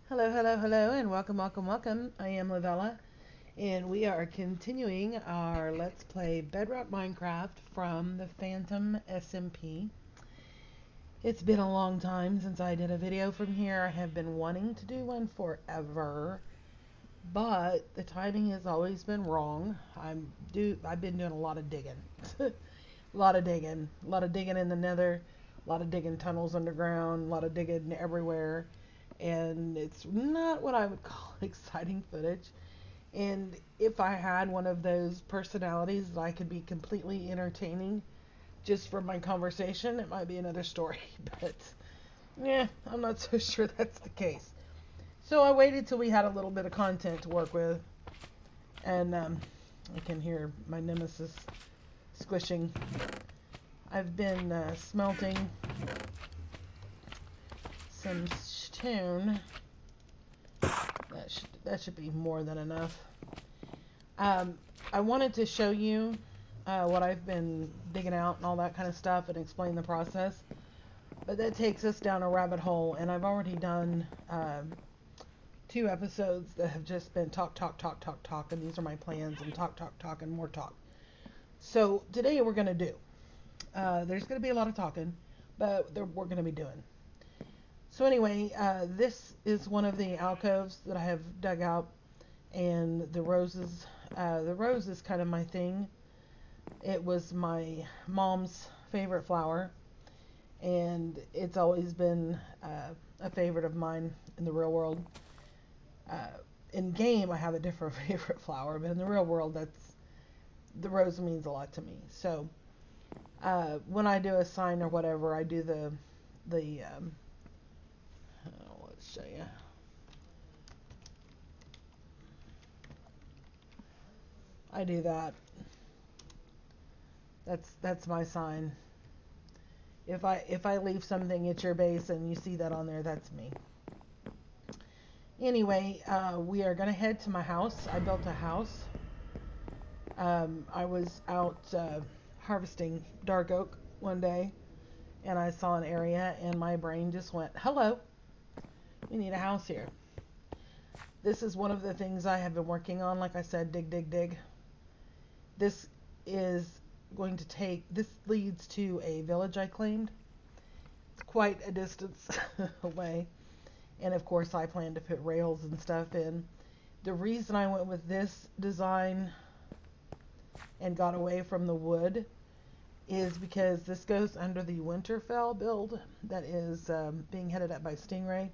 Hello, hello, hello, and welcome, welcome, welcome. I am Lavella, and we are continuing our Let's Play Bedrock Minecraft from the Phantom SMP. It's been a long time since I did a video from here. I have been wanting to do one forever, but the timing has always been wrong. I've been doing a lot of digging. A lot of digging. A lot of digging in the nether, a lot of digging tunnels underground, a lot of digging everywhere, and it's not what I would call exciting footage. And if I had one of those personalities that I could be completely entertaining just from my conversation, it might be another story. But yeah, I'm not so sure that's the case. So I waited till we had a little bit of content to work with, and I can hear my nemesis squishing. I've been smelting some stone. That should be more than enough. I wanted to show you what I've been digging out and all that kind of stuff and explain the process, but that takes us down a rabbit hole, and I've already done 2 episodes that have just been talk, and these are my plans, and talk, and more talk. So today we're going to do, there's going to be a lot of talking, but we're going to be doing. So anyway, this is one of the alcoves that I have dug out, and the rose is kind of my thing. It was my mom's favorite flower, and it's always been a favorite of mine in the real world. In game, I have a different favorite flower, but in the real world, the rose means a lot to me. So when I do a sign or whatever, I do the let's show you. I do that. That's my sign. If I leave something at your base and you see that on there, that's me. Anyway, we are gonna head to my house. I built a house. I was out harvesting dark oak one day, and I saw an area, and my brain just went, "Hello, we need a house here." This is one of the things I have been working on. Like I said, dig, dig, dig. This leads to a village I claimed. It's quite a distance away. And of course I plan to put rails and stuff in. The reason I went with this design and got away from the wood is because this goes under the Winterfell build that is being headed up by Stingray.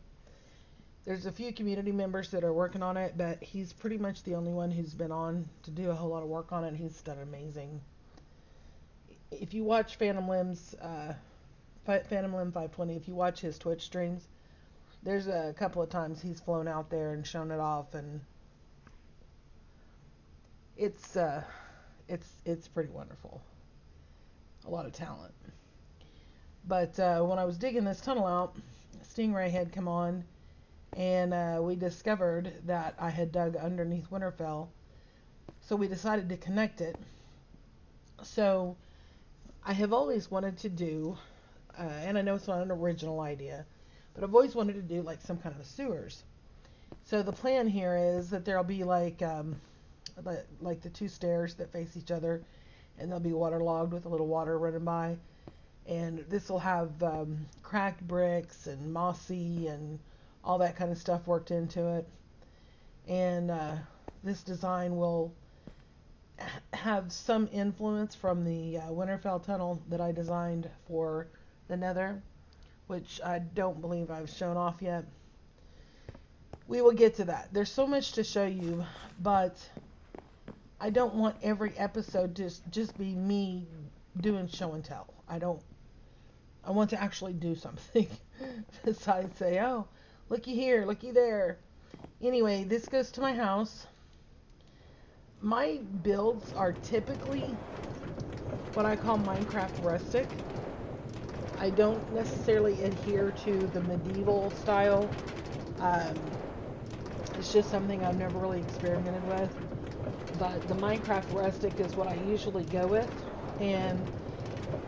There's a few community members that are working on it, but he's pretty much the only one who's been on to do a whole lot of work on it. He's done amazing. If you watch Phantomlimb520, if you watch his Twitch streams, there's a couple of times he's flown out there and shown it off, and it's pretty wonderful. A lot of talent. But when I was digging this tunnel out, Stingray had come on, and we discovered that I had dug underneath Winterfell, so we decided to connect it. So I have always wanted to do, and I know it's not an original idea, but I've always wanted to do like some kind of sewers. So the plan here is that there'll be like the 2 stairs that face each other, and they'll be waterlogged with a little water running by, and this will have cracked bricks and mossy and all that kind of stuff worked into it. And this design will have some influence from the Winterfell tunnel that I designed for the Nether, which I don't believe I've shown off yet. We will get to that. There's so much to show you, but I don't want every episode to just be me doing show and tell. I want to actually do something besides say, "Oh, looky here, looky there." Anyway, this goes to my house. My builds are typically what I call Minecraft Rustic. I don't necessarily adhere to the medieval style. It's just something I've never really experimented with. But the Minecraft Rustic is what I usually go with. And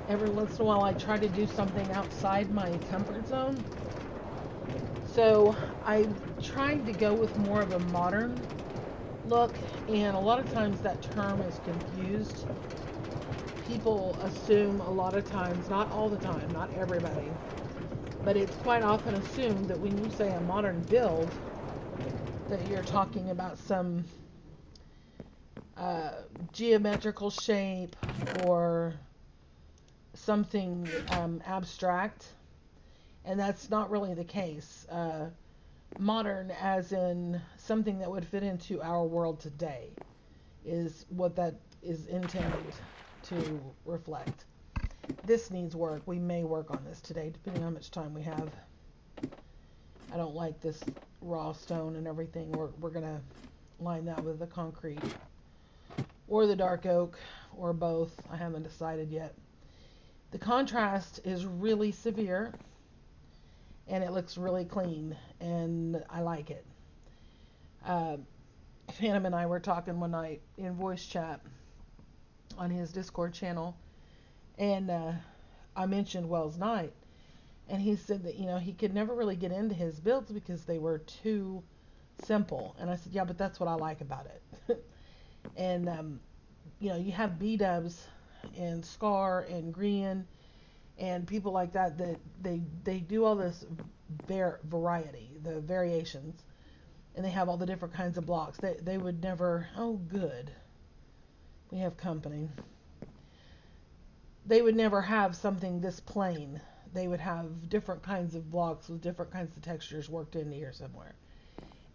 every once in a while I try to do something outside my comfort zone. So I tried to go with more of a modern look, and a lot of times that term is confused. People assume a lot of times, not all the time, not everybody, but it's quite often assumed that when you say a modern build, that you're talking about some uh, geometrical shape or something abstract, and that's not really the case. Modern, as in something that would fit into our world today, is what that is intended to reflect. This needs work. We may work on this today, depending on how much time we have. I don't like this raw stone and everything. We're gonna line that with the concrete or the dark oak or both. I haven't decided yet. The contrast is really severe and it looks really clean and I like it. Uh, Phantom and I were talking one night in voice chat on his Discord channel, and I mentioned Wells Night, and he said that he could never really get into his builds because they were too simple. And I said, yeah, but that's what I like about it. And you have B-dubs and Scar and Green and people like that they do all this variety, the variations, and they have all the different kinds of blocks. They would never. Oh, good. We have company. They would never have something this plain. They would have different kinds of blocks with different kinds of textures worked into here somewhere.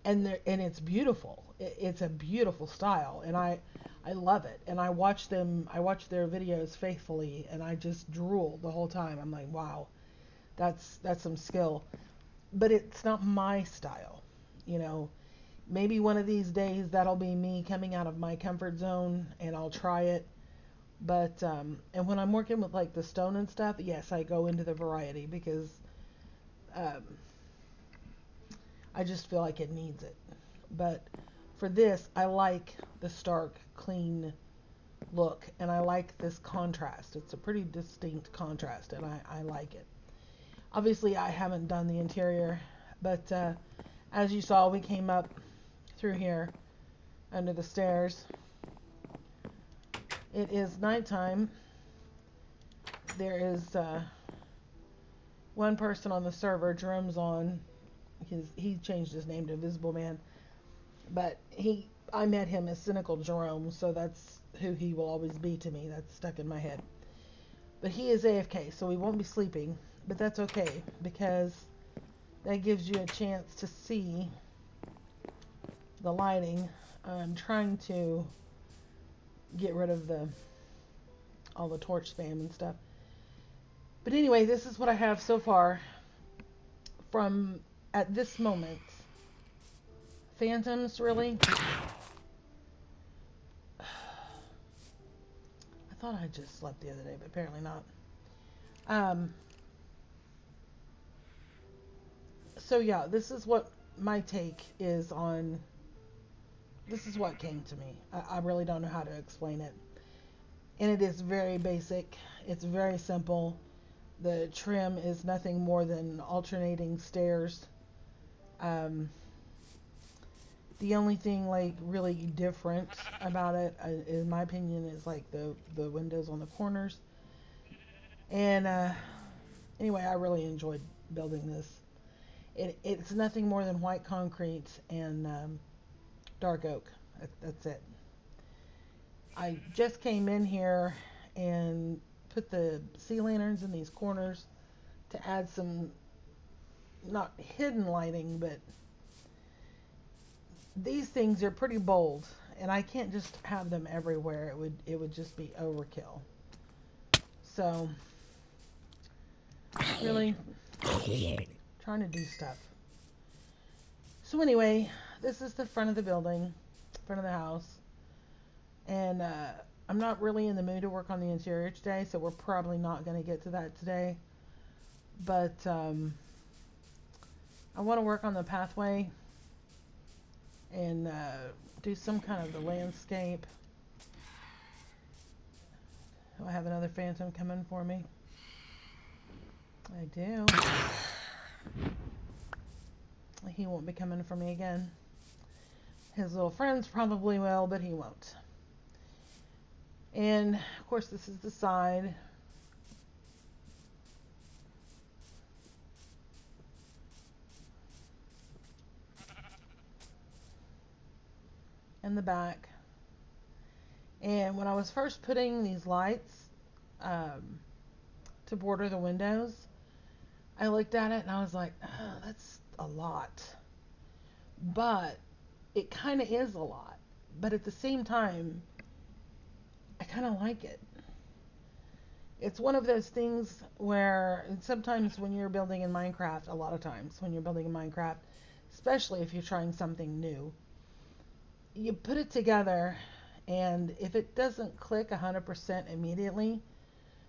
And it's beautiful. It's a beautiful style, and I love it. And I watch their videos faithfully, and I just drool the whole time. I'm like, wow, that's some skill. But it's not my style, you know. Maybe one of these days that'll be me coming out of my comfort zone, and I'll try it. But and when I'm working with like the stone and stuff, yes, I go into the variety because um, I just feel like it needs it. But for this, I like the stark, clean look, and I like this contrast. It's a pretty distinct contrast, and I like it. Obviously, I haven't done the interior, but as you saw, we came up through here under the stairs. It is nighttime. There is one person on the server, Jerome's on. He changed his name to Visible Man, but I met him as Cynical Jerome, so that's who he will always be to me. That's stuck in my head. But he is AFK, so he won't be sleeping. But that's okay, because that gives you a chance to see the lighting. I'm trying to get rid of all the torch spam and stuff. But anyway, this is what I have so far from at this moment. Phantoms, really? I thought I just slept the other day, but apparently not. So yeah, this is what my take is on. This is what came to me. I really don't know how to explain it. And it is very basic. It's very simple. The trim is nothing more than alternating stairs. Um, the only thing like really different about it, in my opinion, is like the windows on the corners. And anyway, I really enjoyed building this. It's nothing more than white concrete and dark oak. That's it. I just came in here and put the sea lanterns in these corners to add some, not hidden lighting, but these things are pretty bold, and I can't just have them everywhere. It would just be overkill. So really trying to do stuff. So anyway, this is the front of the building, front of the house, and I'm not really in the mood to work on the interior today, so we're probably not going to get to that today. But I want to work on the pathway and do some kind of the landscape. Do I have another phantom coming for me? I do. he won't be coming for me again. His little friends probably will, but he won't. And of course, this is the side. And the back. And when I was first putting these lights to border the windows, I looked at it and I was like, oh, that's a lot. But it kind of is a lot. But at the same time, I kind of like it. It's one of those things where sometimes when you're building in Minecraft, a lot of times when you're building in Minecraft, especially if you're trying something new, you put it together, and if it doesn't click 100% immediately,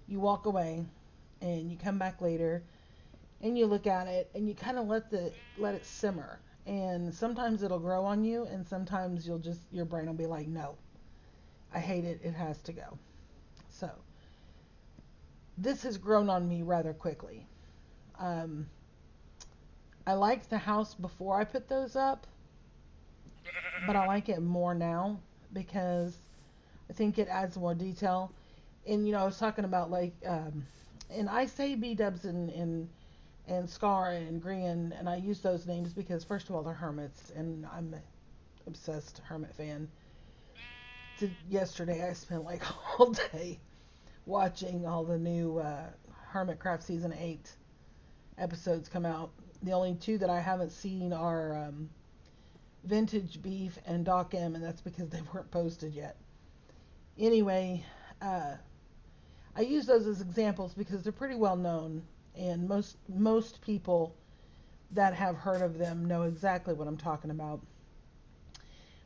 you walk away and you come back later and you look at it and you kind of let it simmer. And sometimes it'll grow on you, and sometimes your brain will be like, no, I hate it, it has to go. So this has grown on me rather quickly. I liked the house before I put those up, but I like it more now because I think it adds more detail. And I was talking about and I say B Dubs and Scar and Grian, and I use those names because first of all they're hermits, and I'm an obsessed hermit fan. Yesterday I spent like all day watching all the new Hermitcraft Season 8 episodes come out. The only two that I haven't seen are Vintage Beef and Doc M, and that's because they weren't posted yet. Anyway, I use those as examples because they're pretty well known, and most people that have heard of them know exactly what I'm talking about.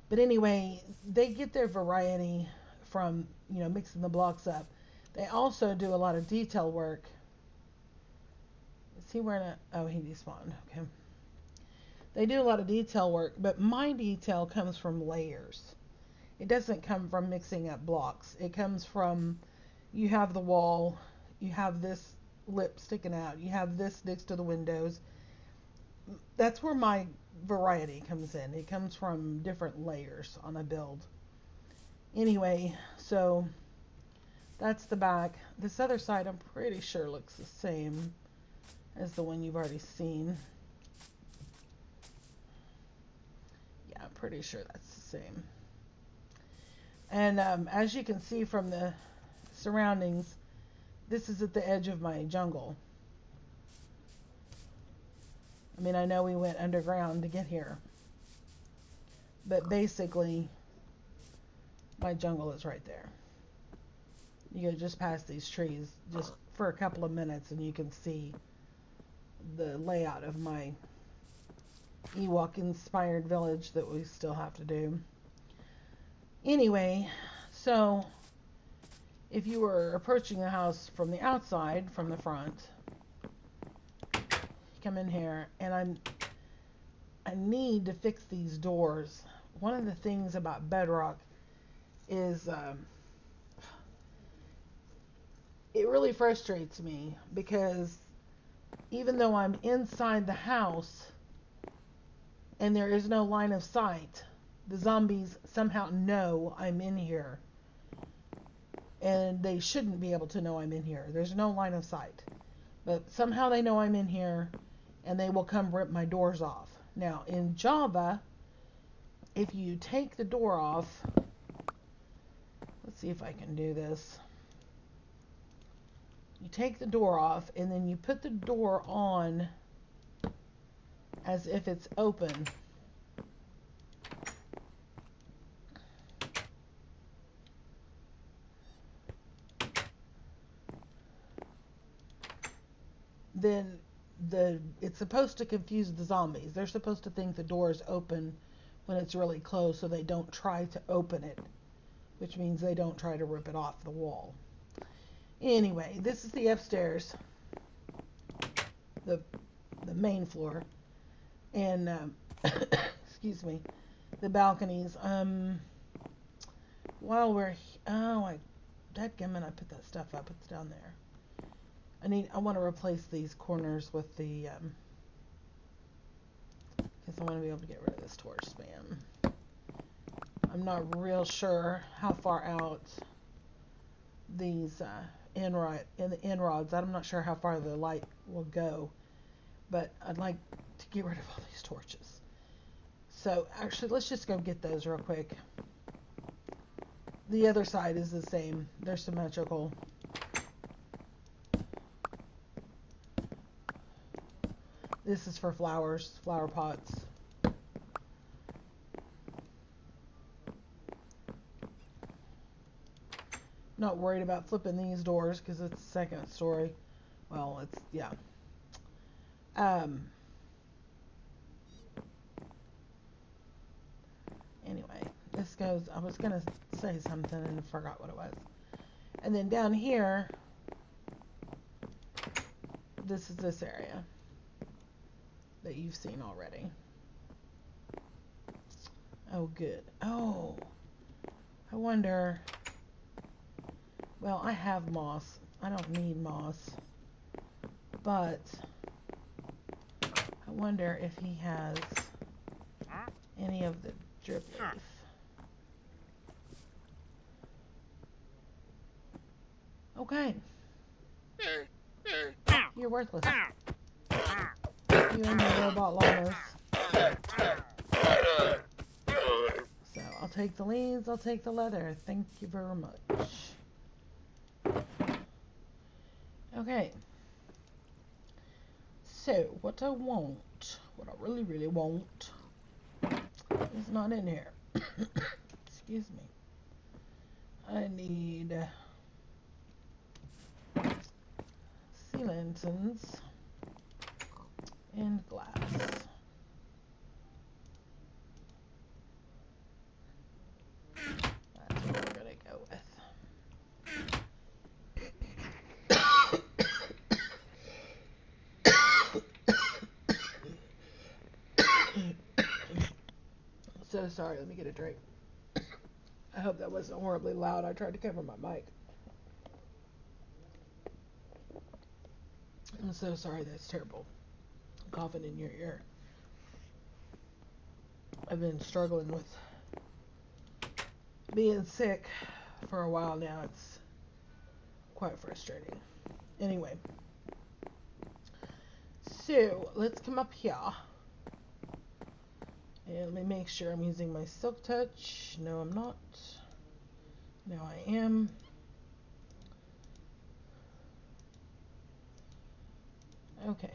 But anyway, they get their variety from mixing the blocks up. They also do a lot of detail work. Is he wearing a... Oh, he despawned. Okay. They do a lot of detail work, but my detail comes from layers. It doesn't come from mixing up blocks. It comes from, you have the wall, you have this lip sticking out, you have this next to the windows. That's where my variety comes in. It comes from different layers on a build. Anyway, so that's the back. This other side I'm pretty sure looks the same as the one you've already seen. Yeah, I'm pretty sure that's the same. And as you can see from the surroundings, this is at the edge of my jungle. I mean, I know we went underground to get here, but basically my jungle is right there. You go just past these trees just for a couple of minutes and you can see the layout of my Ewok inspired village that we still have to do. Anyway, so if you were approaching the house from the outside, from the front, come in here, and I need to fix these doors. One of the things about Bedrock is it really frustrates me because even though I'm inside the house and there is no line of sight, the zombies somehow know I'm in here. And they shouldn't be able to know I'm in here. There's no line of sight. But somehow they know I'm in here, and they will come rip my doors off. Now, in Java, if you take the door off... Let's see if I can do this. You take the door off, and then you put the door on as if it's open. Then it's supposed to confuse the zombies. They're supposed to think the door is open when it's really closed, so they don't try to open it, which means they don't try to rip it off the wall. Anyway, this is the upstairs, the main floor, and excuse me, the balconies. While we're dadgummit, I put that stuff up. It's down there. I want to replace these corners with the because I want to be able to get rid of this torch spam. I'm not real sure how far out these end rods. I'm not sure how far the light will go, but I'd like to get rid of all these torches. So actually, let's just go get those real quick. The other side is the same. They're symmetrical. This is for flowers, flower pots. Not worried about flipping these doors because it's second story. Well, it's, yeah. Anyway, this goes, I was going to say something and I forgot what it was. And then down here, this is this area that you've seen already. Oh, good. Oh, I wonder, well, I have moss. I don't need moss. But I wonder if he has any of the drip leaf. Okay. You're worthless. You and your robot llamas. So I'll take the leaves, I'll take the leather. Thank you very much. Okay. So what I want, what I really, really want, is not in here. Excuse me. I need sea lanterns and glass. That's what we're gonna go with. So sorry, let me get a drink. I hope that wasn't horribly loud. I tried to cover my mic. I'm so sorry, that's terrible. Coughing in your ear. I've been struggling with being sick for a while now. It's quite frustrating. Anyway. So, let's come up here. And let me make sure I'm using my Silk Touch. No, I'm not. No, I am. Okay.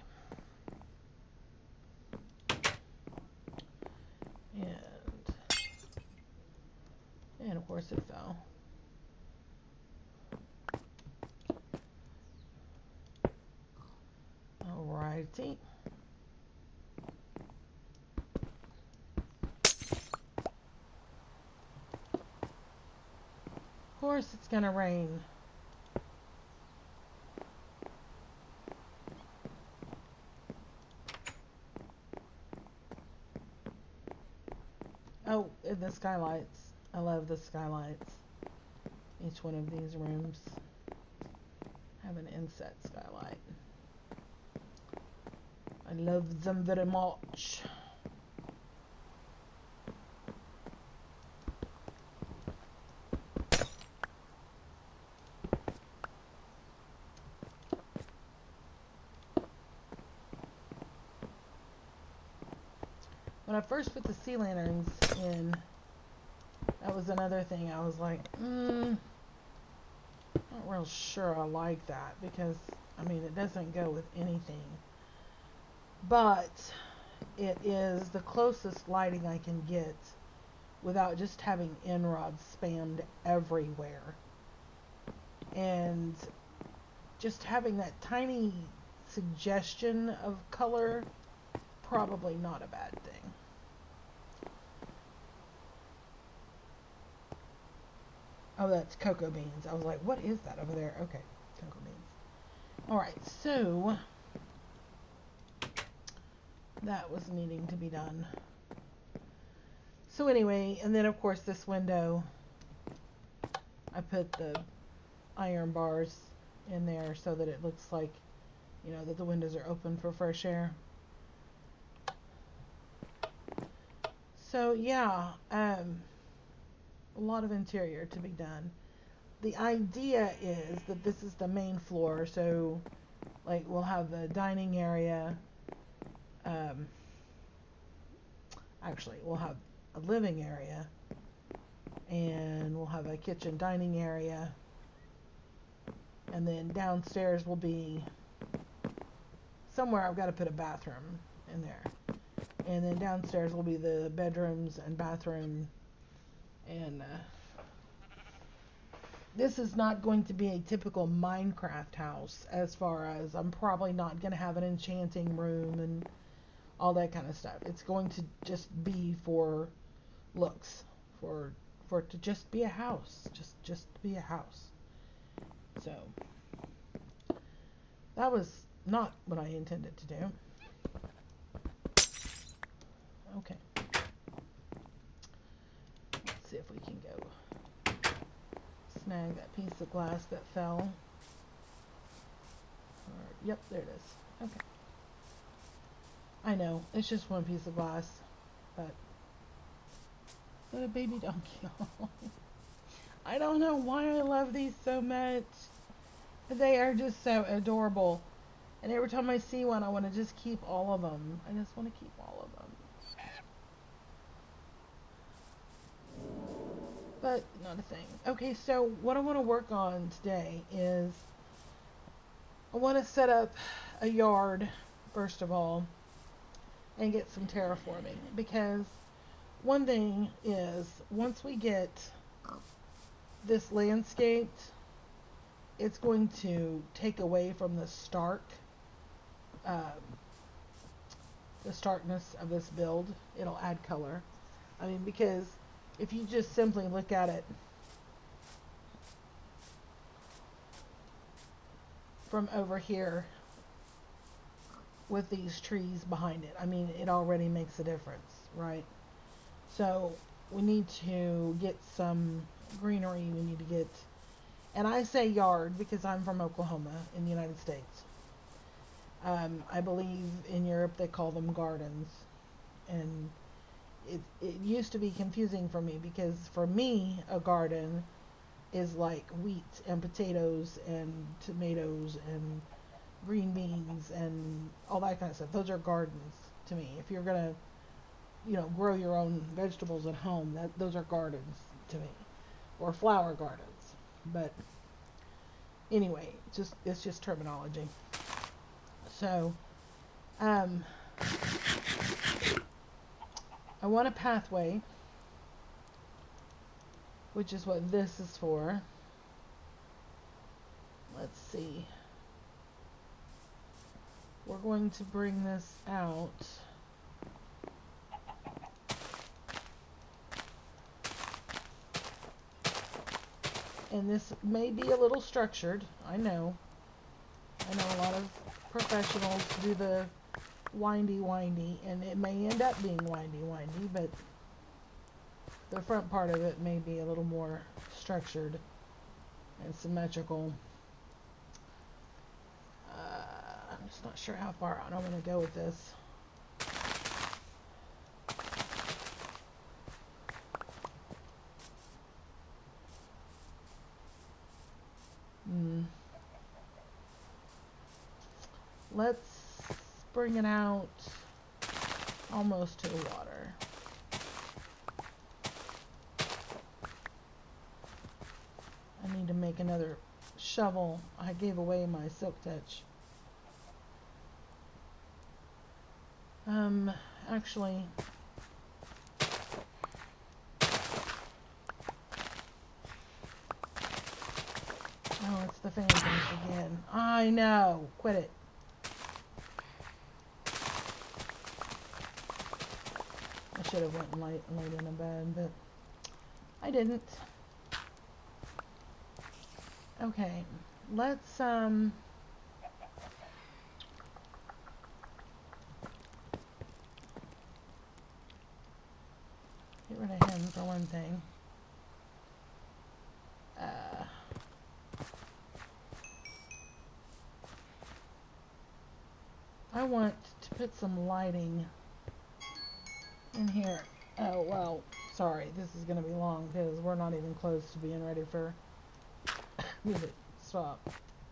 And of course it fell. Alrighty. Of course it's gonna rain. Oh, and the skylights. I love the skylights. Each one of these rooms have an inset skylight. I love them very much. When I first put the sea lanterns in, that was another thing. I was like, not real sure I like that because, I mean, it doesn't go with anything. But it is the closest lighting I can get without just having end rods spammed everywhere. And just having that tiny suggestion of color, probably not a bad thing. Oh, that's cocoa beans. I was like, what is that over there? Okay, cocoa beans. Alright, so that was needing to be done. So anyway, and then of course this window, I put the iron bars in there so that it looks like, you know, that the windows are open for fresh air. So yeah, a lot of interior to be done. The idea is that this is the main floor, so like we'll have the dining area. Um, Actually, we'll have a living area, and we'll have a kitchen dining area, and then downstairs will be somewhere. I've got to put a bathroom in there, and then downstairs will be the bedrooms and bathroom. And this is not going to be a typical Minecraft house, as far as I'm probably not going to have an enchanting room and all that kind of stuff. It's going to just be for looks, for for it to just be a house, just be a house. So that was not what I intended to do. Okay, let's see if we can go snag that piece of glass that fell. Yep, there it is. Okay. I know, it's just one piece of glass, but a baby donkey. I don't know why I love these so much. They are just so adorable. And every time I see one, I want to just keep all of them. I just want to keep all of them. But not a thing. Okay, so what I want to work on today is I want to set up a yard, first of all, and get some terraforming. Because one thing is, once we get this landscaped, it's going to take away from um, the starkness of this build. It'll add color. I mean, because if you just simply look at it from over here with these trees behind it, I mean, it already makes a difference, right? So we need to get some greenery. We need to get, and I say yard because I'm from Oklahoma in the United States. I believe in Europe they call them gardens, and it used to be confusing for me, because for me a garden is like wheat and potatoes and tomatoes and green beans and all that kind of stuff. Those are gardens to me. If you're gonna, grow your own vegetables at home, those are gardens to me, or flower gardens. But anyway, it's just terminology. So, I want a pathway, which is what this is for. Let's see. We're going to bring this out. And this may be a little structured. I know a lot of professionals do the windy, and it may end up being windy, but the front part of it may be a little more structured and symmetrical. I'm just not sure how far out I want to go with this. Let's bring it out almost to the water. I need to make another shovel. I gave away my silk touch. Actually, oh, it's the Phantoms again. I know. Quit it. I should have went and laid in a bed, but I didn't. Okay, let's get rid of him for one thing. I want to put some lighting in here. Oh, well, sorry. This is going to be long because we're not even close to being ready for... Music. Stop.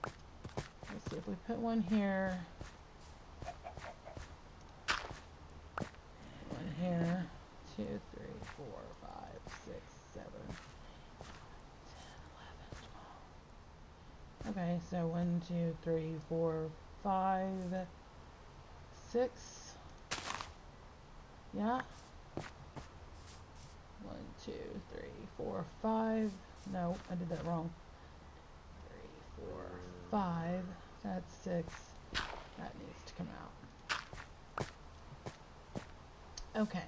Let's see if we put one here. One here. 2, 3, 4, 5, 6, 7, 10, 11, 12. Okay, so 1, 2, 3, 4, 5, 6. Yeah. 1, 2, 3, 4, 5. No, I did that wrong. 3, 4, 5. That's 6. That needs to come out. Okay.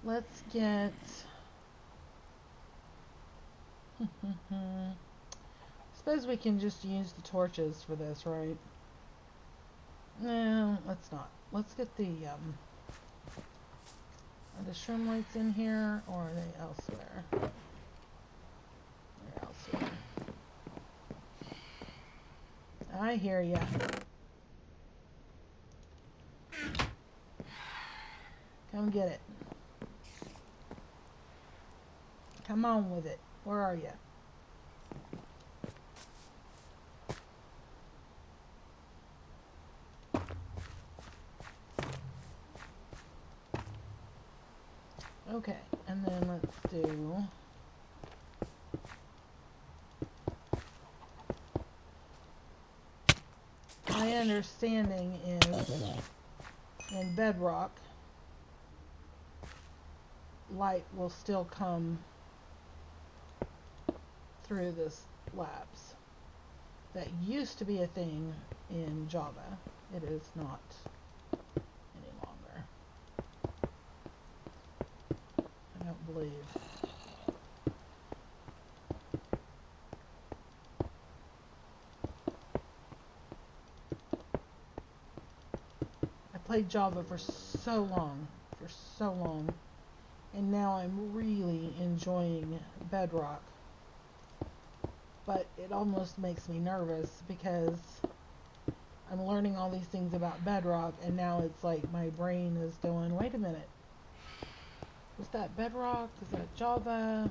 Let's get... Suppose we can just use the torches for this, right? No, let's not. Let's get the, are the shroom lights in here, or are they elsewhere? They're elsewhere. I hear ya. Come get it. Come on with it. Where are ya? Okay, and then let's do... My understanding is in Bedrock, light will still come through this labs. That used to be a thing in Java. It is not any longer. I don't believe. I played Java for so long, and now I'm really enjoying Bedrock. But it almost makes me nervous because I'm learning all these things about Bedrock, and now it's like my brain is going, wait a minute. Was that Bedrock? Is that Java?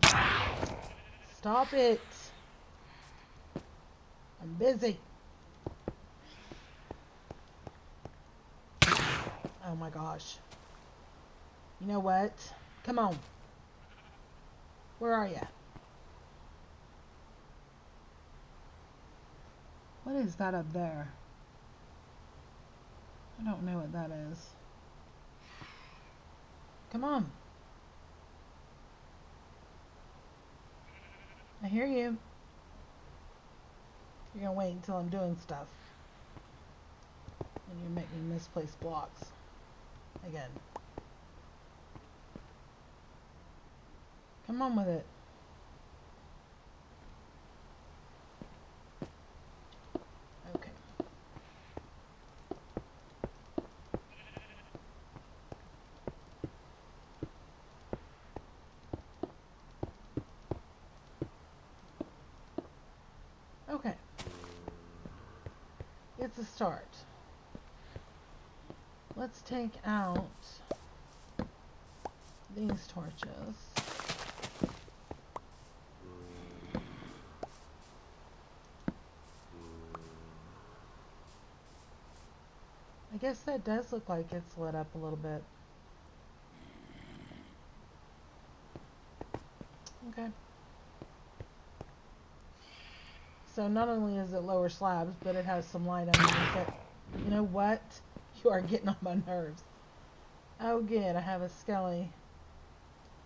Stop it. I'm busy. Oh my gosh. You know what? Come on. Where are you? What is that up there? I don't know what that is. Come on. I hear you. You're gonna wait until I'm doing stuff. And you make me misplace blocks. Again. Come on with it. Okay. Okay. It's a start. Let's take out these torches. I guess that does look like it's lit up a little bit. Okay. So not only is it lower slabs, but it has some light underneath it. You know what? You are getting on my nerves. Oh good, I have a skelly.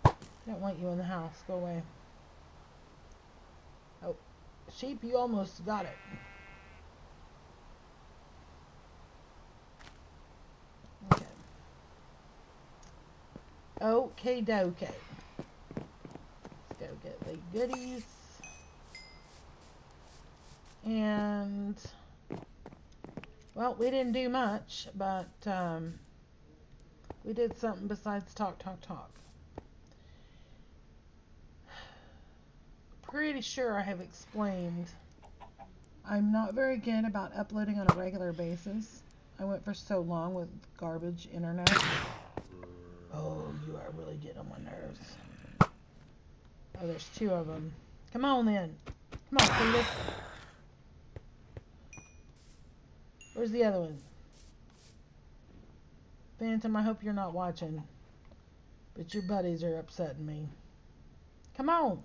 I don't want you in the house. Go away. Oh, sheep, you almost got it. Okay. Okay dokey. Let's go get the goodies. And, well, we didn't do much, but we did something besides talk. Pretty sure I have explained I'm not very good about uploading on a regular basis. I went for so long with garbage internet. Oh getting on my nerves. Oh, there's 2 of them. Come on then. Come on, Cletus. Where's the other one? Phantom, I hope you're not watching. But your buddies are upsetting me. Come on.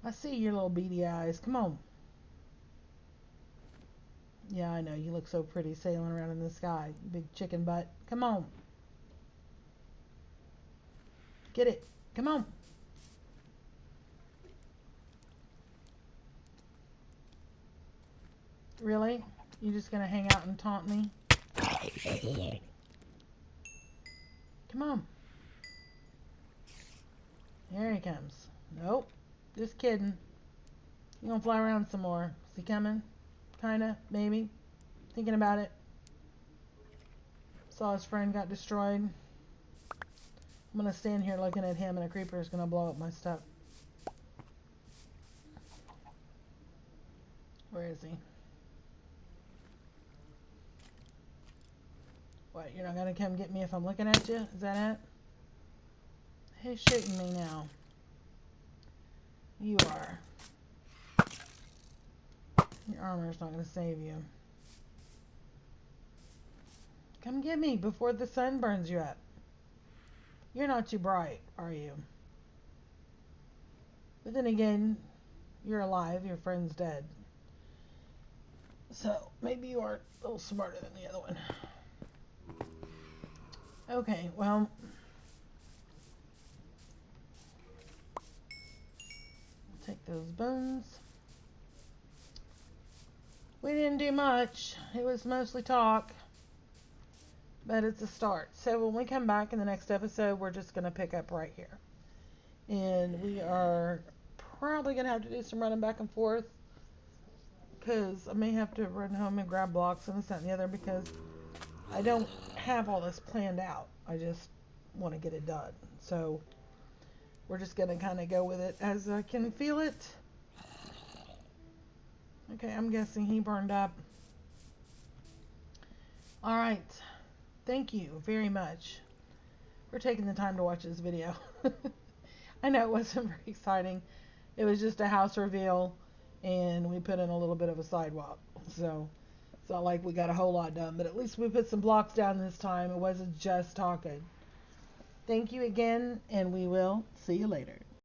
I see your little beady eyes. Come on. Yeah, I know. You look so pretty sailing around in the sky. Big chicken butt. Come on. Get it. Come on. Really? You just gonna hang out and taunt me? Come on. Here he comes. Nope. Just kidding. You gonna fly around some more. Is he coming? Kinda. Maybe. Thinking about it. Saw his friend got destroyed. I'm gonna stand here looking at him and a creeper is gonna blow up my stuff. Where is he? What, you're not gonna come get me if I'm looking at you? Is that it? Who's shooting me now? You are. Your armor's not gonna save you. Come get me before the sun burns you up. You're not too bright, are you? But then again, you're alive, your friend's dead. So, maybe you are a little smarter than the other one. Okay, well. Take those bones. We didn't do much. It was mostly talk. But it's a start. So when we come back in the next episode, we're just going to pick up right here. And we are probably going to have to do some running back and forth. Because I may have to run home and grab blocks and this, that, and the other. Because I don't have all this planned out. I just want to get it done. So we're just going to kind of go with it as I can feel it. Okay, I'm guessing he burned up. Alright. Thank you very much for taking the time to watch this video. I know it wasn't very exciting. It was just a house reveal and we put in a little bit of a sidewalk. So it's not like we got a whole lot done, but at least we put some blocks down this time. It wasn't just talking. Thank you again, and we will see you later.